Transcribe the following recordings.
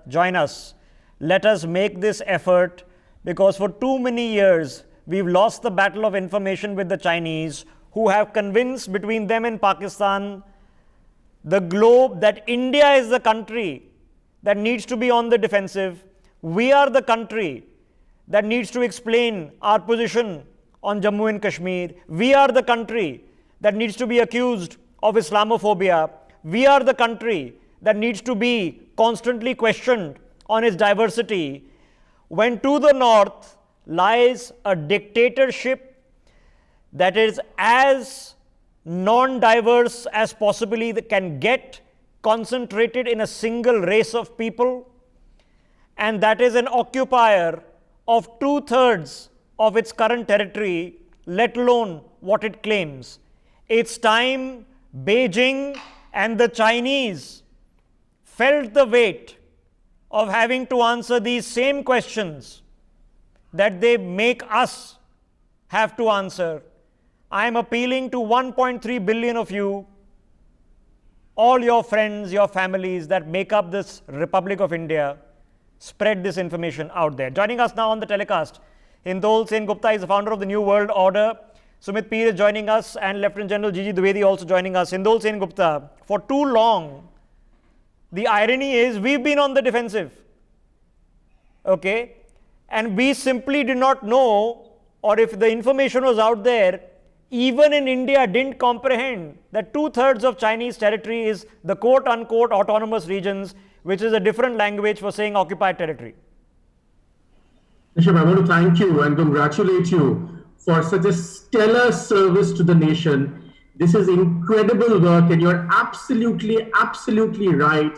join us. Let us make this effort, because for too many years we've lost the battle of information with the Chinese, who have convinced between them and Pakistan the globe that India is the country that needs to be on the defensive. We are the country that needs to explain our position on Jammu and Kashmir. We are the country that needs to be accused of Islamophobia. We are the country that needs to be constantly questioned on its diversity. When to the north lies a dictatorship that is as non-diverse as possibly can get, concentrated in a single race of people, and that is an occupier of 2/3 of its current territory, let alone what it claims. It's time Beijing and the Chinese felt the weight of having to answer these same questions that they make us have to answer. I am appealing to 1.3 billion of you, all your friends, your families that make up this Republic of India. Spread this information out there. Joining us now on the telecast, Hindol Sen Gupta is the founder of the New World Order. Sumit Peer is joining us, and Lieutenant General Gigi Dwivedi also joining us. Hindol Sen Gupta, for too long, the irony is we've been on the defensive. Okay? And we simply did not know, or if the information was out there, even in India didn't comprehend that 2/3 of Chinese territory is the quote-unquote autonomous regions, which is a different language for saying occupied territory. Rishabh, I want to thank you and congratulate you for such a stellar service to the nation. This is incredible work, and you're absolutely right.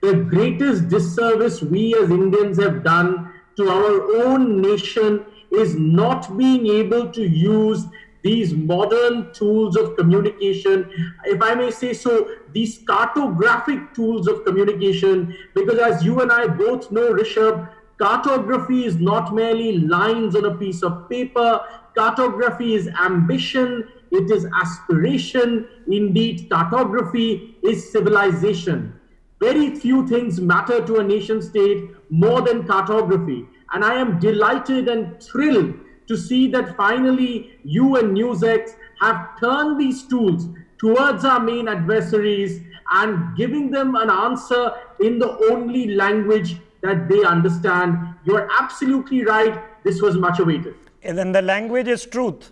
The greatest disservice we as Indians have done to our own nation is not being able to use these modern tools of communication, if I may say so, these cartographic tools of communication, because as you and I both know, Rishabh, cartography is not merely lines on a piece of paper. Cartography is ambition, it is aspiration. Indeed, cartography is civilization. Very few things matter to a nation state more than cartography. And I am delighted and thrilled to see that finally you and NewsX have turned these tools towards our main adversaries and giving them an answer in the only language that they understand. You're absolutely right. This was much awaited. And then the language is truth.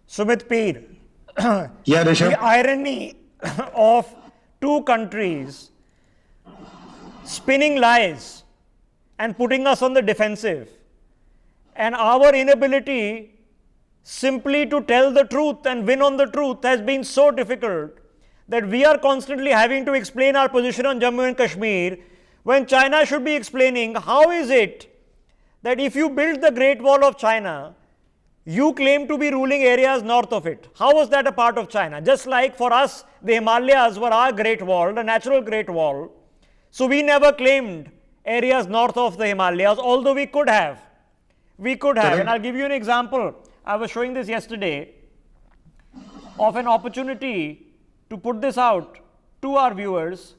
Sumit Peer. Yeah, Rishabh. The irony of two countries spinning lies and putting us on the defensive, and our inability simply to tell the truth and win on the truth has been so difficult that we are constantly having to explain our position on Jammu and Kashmir, when China should be explaining how is it that if you build the Great Wall of China, you claim to be ruling areas north of it. How was that a part of China? Just like for us, the Himalayas were our Great Wall, the natural Great Wall. So we never claimed areas north of the Himalayas, although we could have. We could have. And I'll give you an example. I was showing this yesterday of an opportunity to put this out to our viewers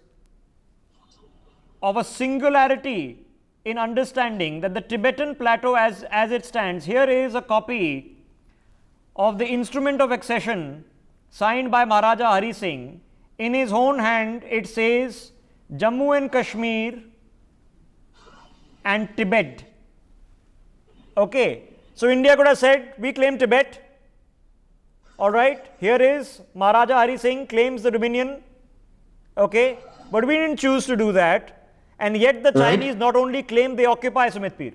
of a singularity in understanding that the Tibetan plateau as it stands. Here is a copy of the instrument of accession signed by Maharaja Hari Singh. In his own hand, it says Jammu and Kashmir and Tibet. Okay, so India could have said, we claim Tibet. All right, here is Maharaja Hari Singh claims the Dominion. Okay, but we didn't choose to do that. And yet the Chinese not only claim, they occupy, Sumit Peer.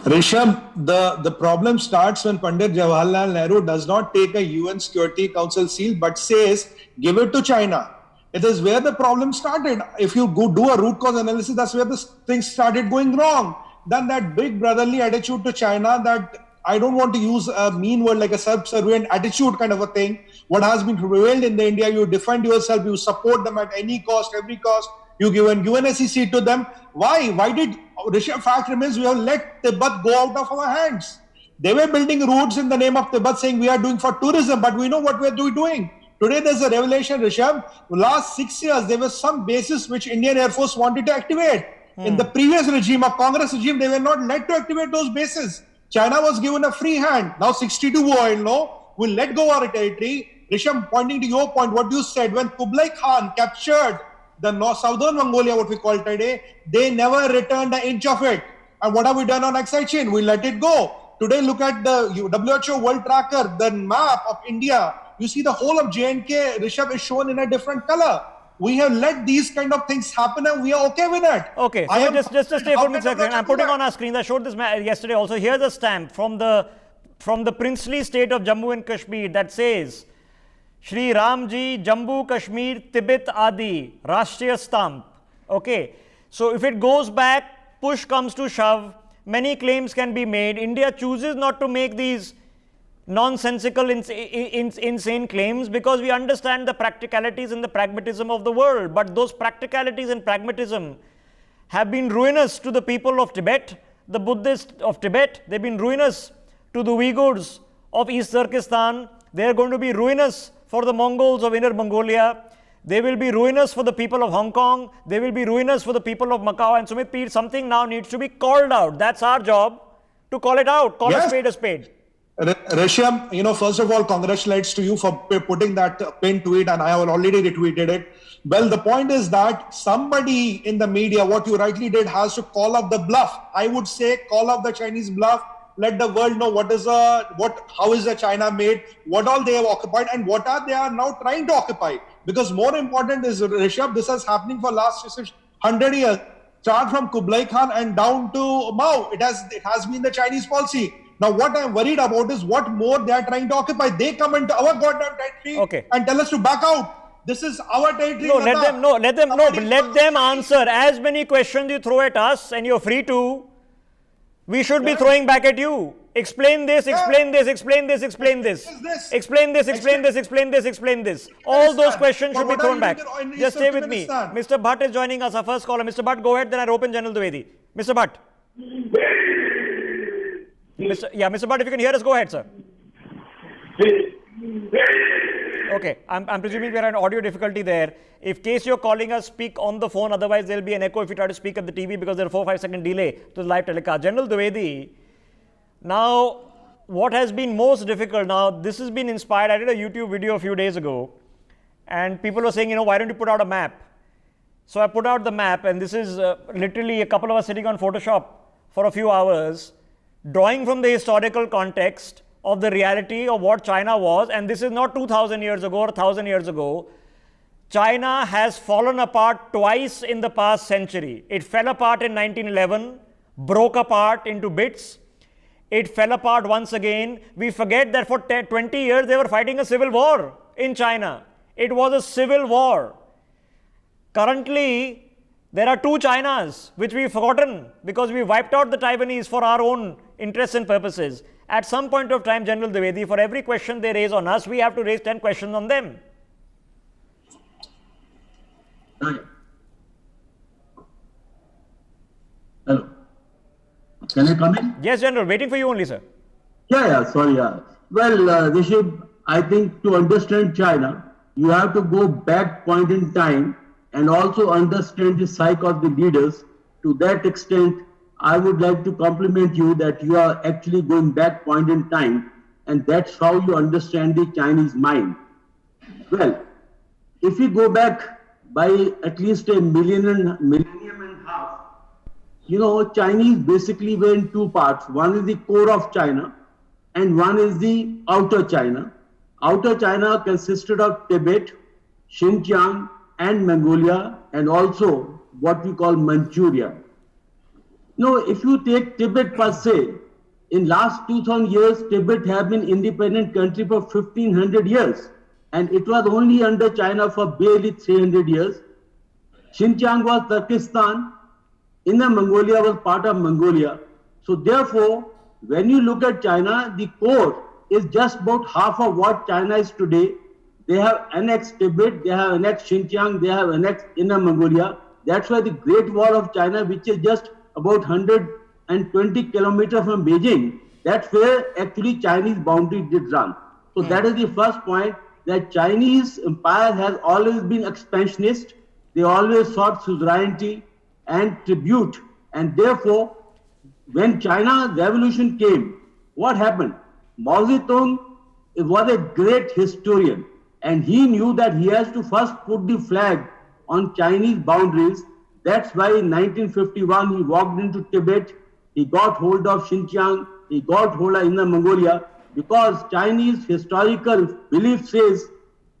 Rishabh, the problem starts when Pandit Jawaharlal Nehru does not take a UN Security Council seal but says, give it to China. It is where the problem started. If you go do a root cause analysis, that's where the things started going wrong. Then that big brotherly attitude to China, that I don't want to use a mean word like a subservient attitude kind of a thing. What has been prevailed in the India, you defend yourself, you support them at any cost, every cost. You give an UNSC to them. Why? Why did Rishabh? Fact remains, we have let Tibet go out of our hands. They were building roads in the name of Tibet, saying we are doing for tourism, but we know what we are doing. Today there's a revelation, Rishabh. Last 6 years, there was some bases which Indian Air Force wanted to activate. In the previous regime, of Congress regime, they were not let to activate those bases. China was given a free hand. Now 62 will let go our territory. Rishabh, pointing to your point, what you said, when Kublai Khan captured the southern Mongolia, what we call today, they never returned an inch of it. And what have we done on Aksai Chain? We let it go. Today, look at the WHO World Tracker, the map of India. You see the whole of J&K, Rishabh, is shown in a different color. We have let these kind of things happen and we are okay with it. Okay, so just stay for a second. I'm putting on our screen. I showed this yesterday also. Here's a stamp from the princely state of Jammu and Kashmir that says, Shri Ramji, Jammu, Kashmir, Tibet, Adi, Rashtriya Stamp. Okay, so if it goes back, push comes to shove, many claims can be made. India chooses not to make these nonsensical, insane claims because we understand the practicalities and the pragmatism of the world. But those practicalities and pragmatism have been ruinous to the people of Tibet, the Buddhists of Tibet. They've been ruinous to the Uyghurs of East Turkestan. They're going to be ruinous for the Mongols of Inner Mongolia. They will be ruinous for the people of Hong Kong. They will be ruinous for the people of Macau. And Sumit Peer, something now needs to be called out. That's our job, to call it out. Call a spade a spade. Rishabh, first of all, congratulations to you for putting that pin tweet, and I have already retweeted it. Well, the point is that somebody in the media, what you rightly did, has to call up the bluff. I would say call up the Chinese bluff. Let the world know how is the China made, what all they have occupied, and what they are now trying to occupy. Because more important is, Rishabh, this is happening for last 100 years. Start from Kublai Khan and down to Mao. It has been the Chinese policy. Now, what I'm worried about is what more they are trying to occupy. They come into our goddamn territory and tell us to back out. This is our territory. Let them answer as many questions you throw at us, and you're free to. We should be throwing back at you. Explain this, explain this, explain this, explain this. Explain this, explain this, explain this, explain this. All those questions should be thrown back. Just stay with me. Mr. Bhatt is joining us, our first caller. Mr. Bhatt, go ahead, then I open General Dwivedi. Mr. Bhatt. Mr. Bhatt, if you can hear us, go ahead, sir. Okay, I'm presuming we are an audio difficulty there. In case you're calling us, speak on the phone. Otherwise, there'll be an echo if you try to speak at the TV because there's a 4-5 second delay to the live telecast. General Dwivedi, now, what has been most difficult now, this has been inspired. I did a YouTube video a few days ago and people were saying, why don't you put out a map? So I put out the map, and this is literally a couple of us sitting on Photoshop for a few hours, drawing from the historical context of the reality of what China was. And this is not 2000 years ago or 1000 years ago. China has fallen apart twice in the past century. It fell apart in 1911, broke apart into bits. It fell apart once again. We forget that for 20 years they were fighting a civil war in China. It was a civil war. Currently, there are two Chinas, which we've forgotten because we wiped out the Taiwanese for our own interests and purposes. At some point of time, General Dwivedi, for every question they raise on us, we have to raise 10 questions on them. Hello. Can I come in? Yes, General. Waiting for you only, sir. Sorry. Well, Rishabh, I think to understand China, you have to go back point in time and also understand the psyche of the leaders. To that extent, I would like to compliment you that you are actually going back point in time, and that's how you understand the Chinese mind. Well, if we go back by at least a millennium and a half, Chinese basically were in two parts. One is the core of China and one is the outer China. Outer China consisted of Tibet, Xinjiang and Mongolia, and also what we call Manchuria. If you take Tibet per se, in last 2000 years, Tibet have been independent country for 1500 years. And it was only under China for barely 300 years. Xinjiang was Turkestan. Inner Mongolia was part of Mongolia. So therefore, when you look at China, the core is just about half of what China is today. They have annexed Tibet, they have annexed Xinjiang, they have annexed Inner Mongolia. That's why the Great Wall of China, which is just about 120 kilometers from Beijing, that's where actually Chinese boundary did run. So that is the first point, that Chinese empire has always been expansionist. They always sought suzerainty. and tribute. And therefore, when China revolution came, what happened? Mao Zedong was a great historian, and he knew that he has to first put the flag on Chinese boundaries. That's why in 1951 he walked into Tibet, he got hold of Xinjiang, he got hold of Inner Mongolia, because Chinese historical belief says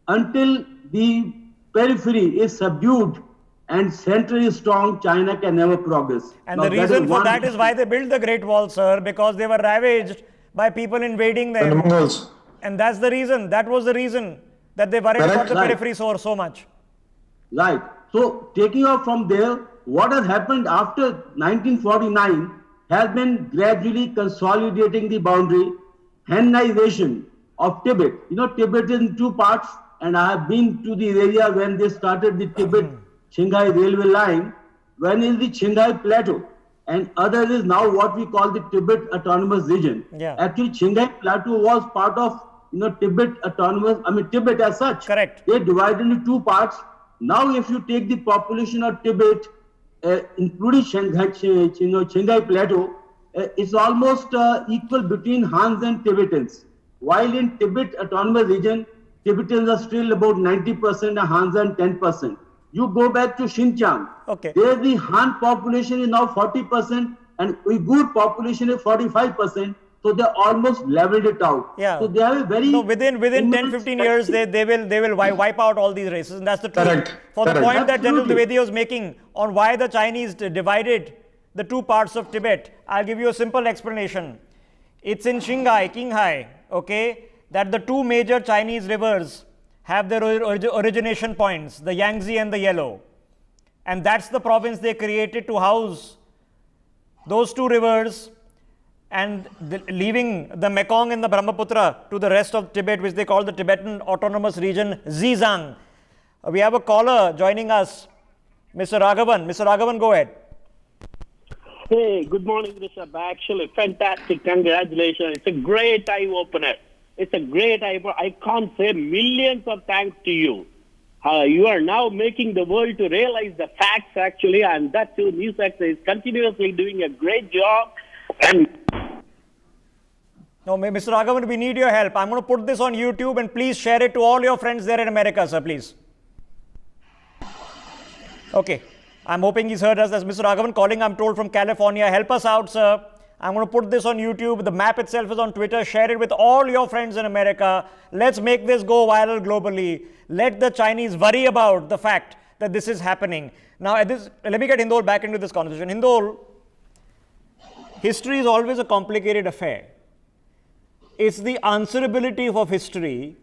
until the periphery is subdued and center is strong, China can never progress. And Now, the reason for one- that is why they built the Great Wall, sir, because they were ravaged by people invading And the them. Mongols. And that's the reason, that was the reason that they worried Correct. about the Right. periphery so much. Right. So taking off from there, what has happened after 1949 has been gradually consolidating the boundary, Hanization of Tibet. You know, Tibet is in two parts, and I have been to the area when they started the Tibet-Qinghai railway line. One is the Qinghai Plateau, and other is now what we call the Tibet Autonomous Region. Yeah. Actually, Qinghai Plateau was part of Tibet Tibet as such. Correct. They divided into two parts. Now, if you take the population of Tibet, including Qinghai Plateau, it's almost equal between Hans and Tibetans. While in Tibet Autonomous Region, Tibetans are still about 90% and Hans are 10%. You go back to Xinjiang. Okay. There the Han population is now 40% and Uyghur population is 45%. So they almost leveled it out. Yeah. So they have a very No, within 10, immense 15 years, they will wipe out all these races, and that's the truth. Correct. For the Correct. point that General Absolutely. Dwivedi was making on why the Chinese divided the two parts of Tibet, I'll give you a simple explanation. It's in Qinghai, okay, that the two major Chinese rivers have their origination points, the Yangtze and the Yellow. And that's the province they created to house those two rivers, and leaving the Mekong and the Brahmaputra to the rest of Tibet, which they call the Tibetan Autonomous Region, Xizang. We have a caller joining us, Mr. Raghavan. Mr. Raghavan, go ahead. Hey, good morning, Rishabh. Actually, fantastic. Congratulations. It's a great eye-opener. It's a great eye-opener. I can't say millions of thanks to you. You are now making the world to realize the facts, actually, and that too, NewsX is continuously doing a great job. And No, Mr. Raghavan, we need your help. I'm going to put this on YouTube, and please share it to all your friends there in America, sir, please. Okay. I'm hoping he's heard us. That's Mr. Raghavan calling, I'm told, from California. Help us out, sir. I'm going to put this on YouTube. The map itself is on Twitter. Share it with all your friends in America. Let's make this go viral globally. Let the Chinese worry about the fact that this is happening. Now, let me get Hindol back into this conversation. Hindol, history is always a complicated affair. It's the answerability of history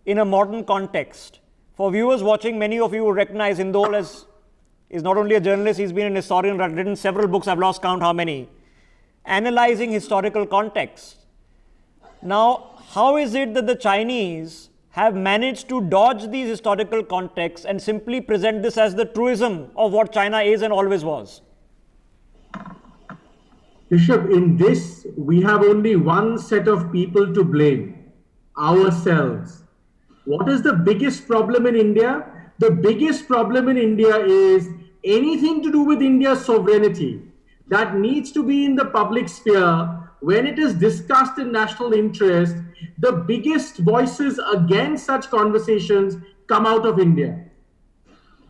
in a modern context. For viewers watching, many of you will recognize Hindol as is not only a journalist, he's been an historian, written several books, I've lost count how many, analyzing historical context. Now, how is it that the Chinese have managed to dodge these historical contexts and simply present this as the truism of what China is and always was? Rishabh, in this, we have only one set of people to blame, ourselves. What is the biggest problem in India? The biggest problem in India is anything to do with India's sovereignty that needs to be in the public sphere. When it is discussed in national interest, the biggest voices against such conversations come out of India.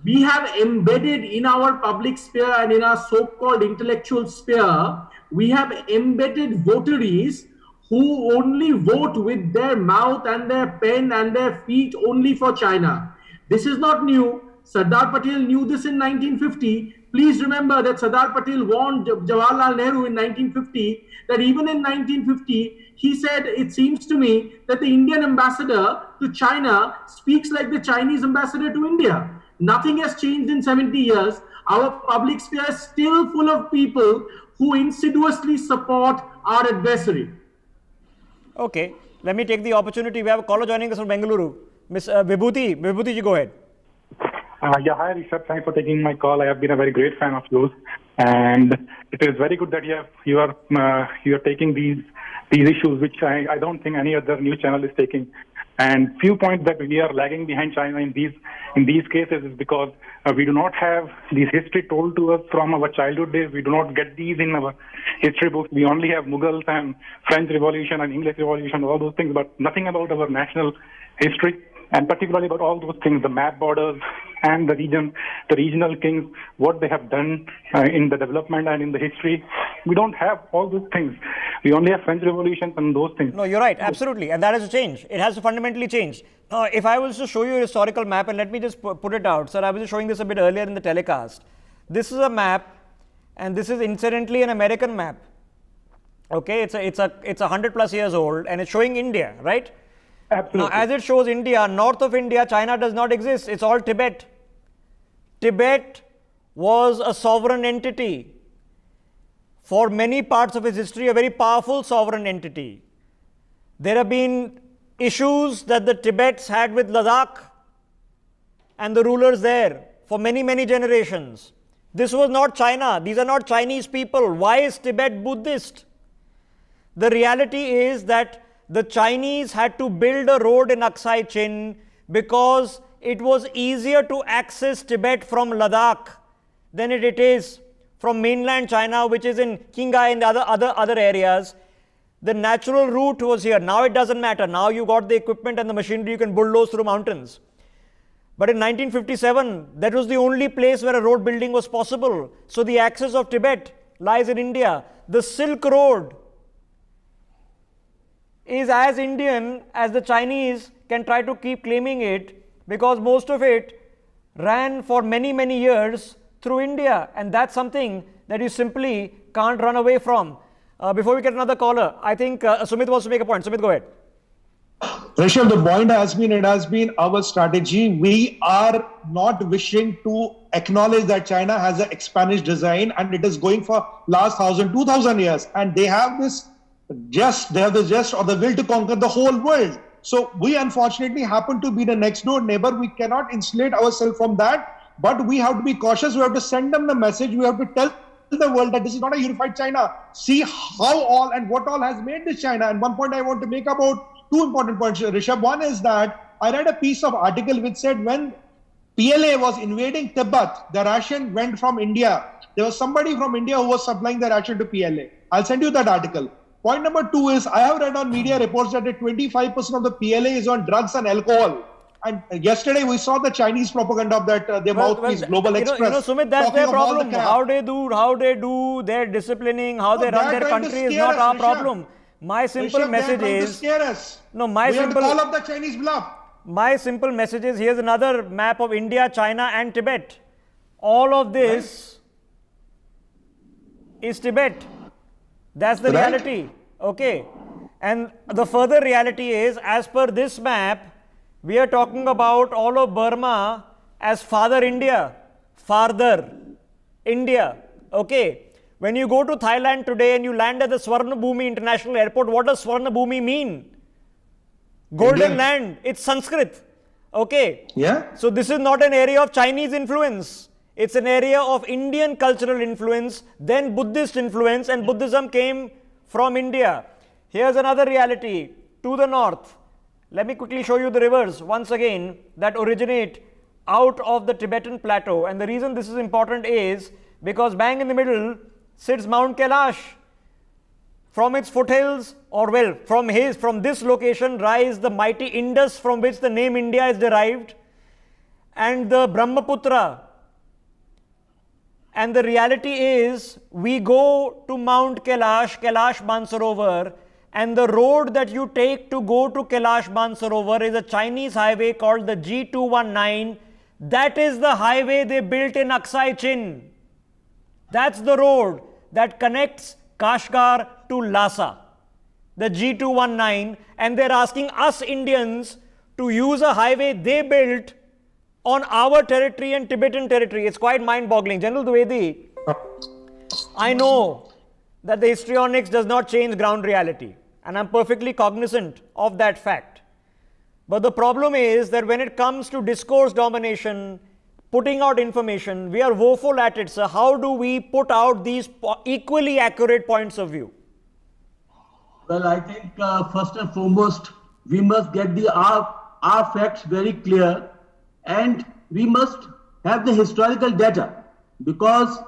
We have embedded in our public sphere and in our so-called intellectual sphere, we have embedded votaries who only vote with their mouth and their pen and their feet only for China. This is not new. Sardar Patel knew this in 1950. Please remember that Sardar Patel warned Jawaharlal Nehru in 1950 that even in 1950, he said, it seems to me that the Indian ambassador to China speaks like the Chinese ambassador to India. Nothing has changed in 70 years. Our public sphere is still full of people who insidiously support our adversary. Okay, let me take the opportunity. We have a caller joining us from Bengaluru. Ms. Vibhuti, ji, go ahead. Yeah, hi Rishabh. Thanks for taking my call. I have been a very great fan of yours, and it is very good that you are taking these issues, which I don't think any other news channel is taking. And few points that we are lagging behind China in these cases is because we do not have this history told to us from our childhood days. We do not get these in our history books. We only have Mughals and French Revolution and English Revolution, all those things, but nothing about our national history, and particularly about all those things, the map borders and the regional kings, what they have done in the development and in the history. We don't have all those things. We only have French Revolution and those things. No, you're right, absolutely. And that has to change. It has to fundamentally change. If I was to show you a historical map, and let me just put it out. Sir, I was just showing this a bit earlier in the telecast. This is a map, and this is incidentally an American map. Okay, it's 100 plus years old, and it's showing India, right? Absolutely. Now, as it shows India, north of India, China does not exist. It's all Tibet. Tibet was a sovereign entity. For many parts of its history, a very powerful sovereign entity. There have been issues that the Tibets had with Ladakh and the rulers there for many, many generations. This was not China. These are not Chinese people. Why is Tibet Buddhist? The reality is that the Chinese had to build a road in Aksai Chin because it was easier to access Tibet from Ladakh than it is from mainland China, which is in Qinghai and the other areas. The natural route was here. Now it doesn't matter. Now you got the equipment and the machinery, you can bulldoze through mountains. But in 1957, that was the only place where a road building was possible. So the axis of Tibet lies in India. The Silk Road is as Indian as the Chinese can try to keep claiming it, because most of it ran for many, many years through India, and that's something that you simply can't run away from. Before we get another caller, I think Sumit wants to make a point. Sumit, go ahead. Rishabh, the point has been, it has been our strategy. We are not wishing to acknowledge that China has an Spanish design, and it is going for last 1,000, 2,000 years, and they have the zest or the will to conquer the whole world. So we unfortunately happen to be the next door neighbor. We cannot insulate ourselves from that, but we have to be cautious. We have to send them the message. We have to tell the world that this is not a unified China. See how all and what all has made this China. And one point I want to make about two important points, Rishabh. One is that I read a piece of article which said when PLA was invading Tibet, the ration went from India. There was somebody from India who was supplying the ration to PLA. I'll send you that article. Point number two is I have read on media reports that 25% of the PLA is on drugs and alcohol. And yesterday we saw the Chinese propaganda of that their mouthpiece Global Express. Sumit, that's their problem. How they do their disciplining, how they run their country is not our problem. My simple message is we have to call up the Chinese bluff. My simple message is, here's another map of India, China and Tibet. All of this is Tibet. That's the reality. Okay. And the further reality is, as per this map, we are talking about all of Burma as Father India. Father India. Okay. When you go to Thailand today and you land at the Swarnabhumi International Airport, what does Swarnabhumi mean? Golden land. It's Sanskrit. Okay. Yeah. So this is not an area of Chinese influence. It's an area of Indian cultural influence, then Buddhist influence, and Buddhism came from India. Here's another reality to the north. Let me quickly show you the rivers once again that originate out of the Tibetan plateau. And the reason this is important is because bang in the middle sits Mount Kailash. From its foothills, or well, from this location rise the mighty Indus, from which the name India is derived, and the Brahmaputra. And the reality is, we go to Mount Kailash, Kailash Mansarovar, and the road that you take to go to Kailash Mansarovar is a Chinese highway called the G219. That is the highway they built in Aksai Chin. That's the road that connects Kashgar to Lhasa, the G219, and they're asking us Indians to use a highway they built on our territory and Tibetan territory. It's quite mind-boggling. General Dwivedi, I know that the histrionics does not change ground reality, and I'm perfectly cognizant of that fact. But the problem is that when it comes to discourse domination, putting out information, we are woeful at it, sir. How do we put out these equally accurate points of view? Well, I think first and foremost, we must get our facts very clear, and we must have the historical data, because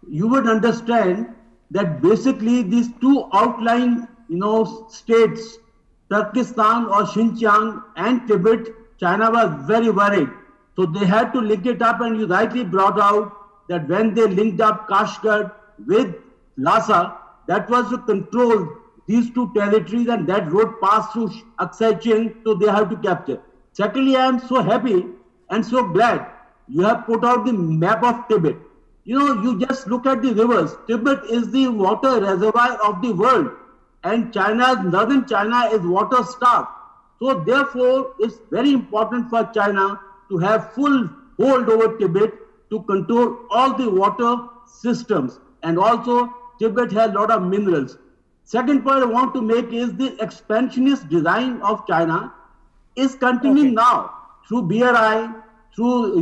you would understand that basically these two outlying states, Turkestan or Xinjiang and Tibet, China was very worried. So they had to link it up, and you rightly brought out that when they linked up Kashgar with Lhasa, that was to control these two territories, and that road passed through Aksai Chin, so they have to capture. Secondly, I am so happy and so glad you have put out the map of Tibet. You just look at the rivers. Tibet is the water reservoir of the world, and northern China is water starved. So therefore, it's very important for China to have full hold over Tibet to control all the water systems. And also, Tibet has a lot of minerals. Second point I want to make is the expansionist design of China is continuing now through BRI, through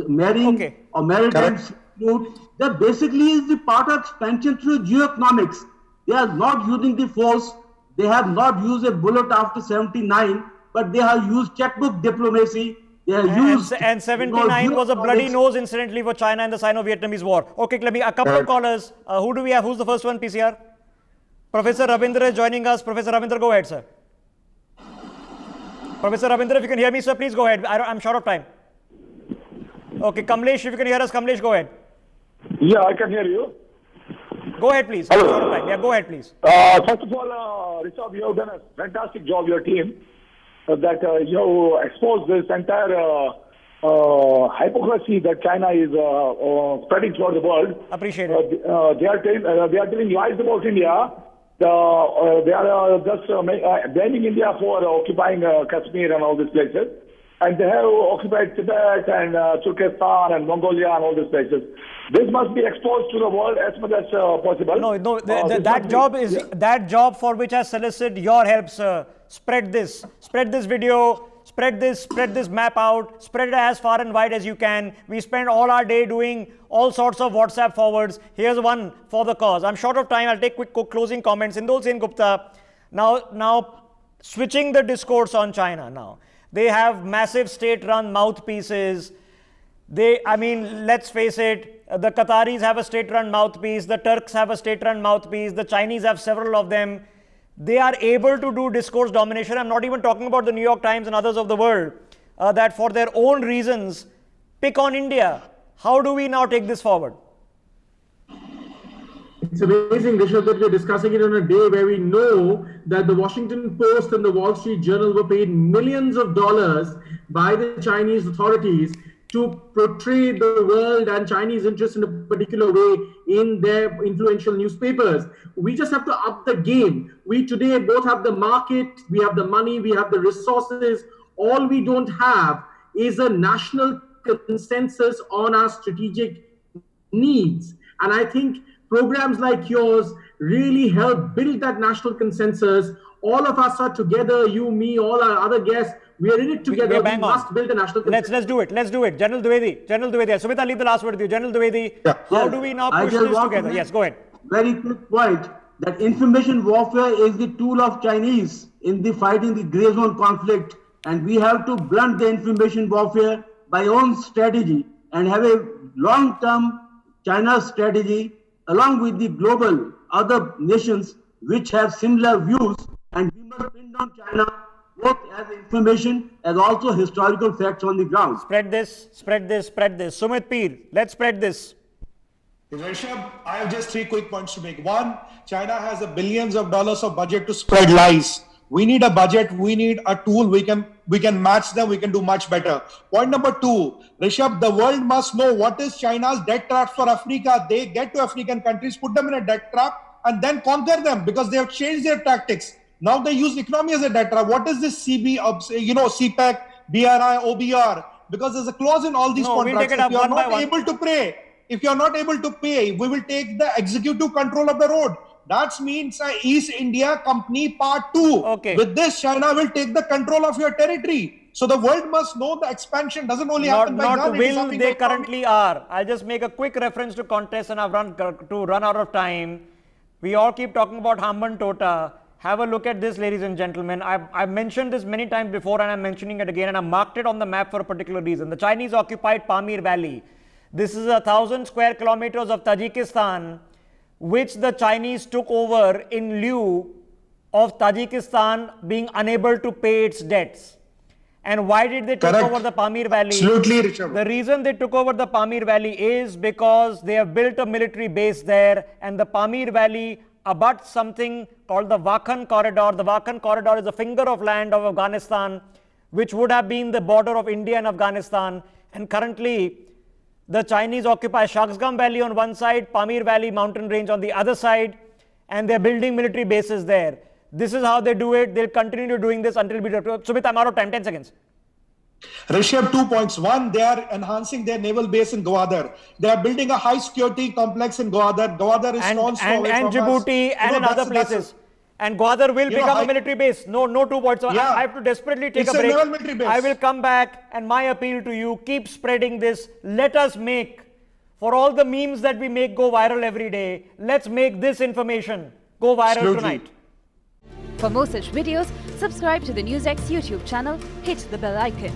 marrying or maritime route. That basically is the part of expansion through geoeconomics. They are not using the force. They have not used a bullet after 79, but they have used checkbook diplomacy. They have used and 79 was a bloody nose, incidentally, for China in the Sino-Vietnamese war. Okay, let me a couple of callers. Who do we have? Who's the first one? PCR. Professor Ravindra is joining us. Professor Ravindra, go ahead, sir. Professor Ravindra, if you can hear me, sir, please go ahead. I'm short of time. Okay, Kamlesh, if you can hear us, Kamlesh, go ahead. Yeah, I can hear you. Go ahead, please. I'm short of time. Yeah, go ahead, please. First of all, Rishabh, you have done a fantastic job, your team, that you exposed this entire hypocrisy that China is spreading throughout the world. Appreciate it. They are telling lies about India. They are just blaming India for occupying Kashmir and all these places. And they have occupied Tibet and Turkestan and Mongolia and all these places. This must be exposed to the world as much as possible. No, that job for which I solicit your help, sir. Spread this video, spread this map out, spread it as far and wide as you can. We spend all our day doing all sorts of WhatsApp forwards. Here's one for the cause. I'm short of time. I'll take quick closing comments. Indul Sen Gupta. Now, switching the discourse on China now. They have massive state-run mouthpieces. Let's face it, the Qataris have a state-run mouthpiece, the Turks have a state-run mouthpiece, the Chinese have several of them. They are able to do discourse domination. I'm not even talking about the New York Times and others of the world that for their own reasons pick on India. How do we now take this forward? It's amazing, Rishabh, that we're discussing it on a day where we know that the Washington Post and the Wall Street Journal were paid millions of dollars by the Chinese authorities to portray the world and Chinese interests in a particular way in their influential newspapers. We just have to up the game. We today both have the market, we have the money, we have the resources. All we don't have is a national consensus on our strategic needs. And I think programs like yours really help build that national consensus. All of us are together, you, me, all our other guests. We are in it together. We must build a national consensus. Let's do it. General Dwivedi. Sumit, I'll leave the last word with you. General Dwivedi, how do we now push this together? Yes, go ahead. Very quick point that information warfare is the tool of Chinese in the fighting the gray zone conflict, and we have to blunt the information warfare by own strategy and have a long-term China strategy along with the global other nations which have similar views, and we must pin down China both as information as also historical facts on the ground. Spread this. Sumit Peer, let's spread this. Rishabh, I have just 3 quick points to make. One, China has a billions of dollars of budget to spread lies. We need a budget. We need a tool. We can match them. We can do much better. Point number 2, Rishabh, the world must know what is China's debt traps for Africa. They get to African countries, put them in a debt trap, and then conquer them because they have changed their tactics. Now they use economy as a debt trap. What is this CPEC, BRI, OBR? Because there's a clause in all these contracts. If you are not able to pay, we will take the executive control of the road. That means East India Company Part 2. Okay. With this, China will take the control of your territory. So the world must know the expansion doesn't only happen by gun. They currently are. I'll just make a quick reference to contest and I've run out of time. We all keep talking about Hambantota. Have a look at this, ladies and gentlemen. I've mentioned this many times before and I'm mentioning it again, and I marked it on the map for a particular reason. The Chinese occupied Pamir Valley. This is 1,000 square kilometers of Tajikistan, which the Chinese took over in lieu of Tajikistan being unable to pay its debts. And why did they take over the Pamir Valley? Absolutely, Rishabh. The reason they took over the Pamir Valley is because they have built a military base there, and the Pamir Valley abuts something called the Wakhan Corridor. The Wakhan Corridor is a finger of land of Afghanistan, which would have been the border of India and Afghanistan. And currently, the Chinese occupy Shaksgam Valley on one side, Pamir Valley mountain range on the other side, and they're building military bases there. This is how they do it. They'll continue doing this until we... Sumit, I'm out of time. 10 seconds. Rishabh, 2 points. One, they are enhancing their naval base in Gwadar. They are building a high security complex in Gwadar. Gwadar is stone's throw away from Djibouti us. and in other places. And Gwadar will become a military base. No 2 points. Yeah. I have to desperately take a break. It's a naval military base. I will come back, and my appeal to you, keep spreading this. Let us make, for all the memes that we make go viral every day, let's make this information go viral tonight. For more such videos, subscribe to the NewsX YouTube channel, hit the bell icon.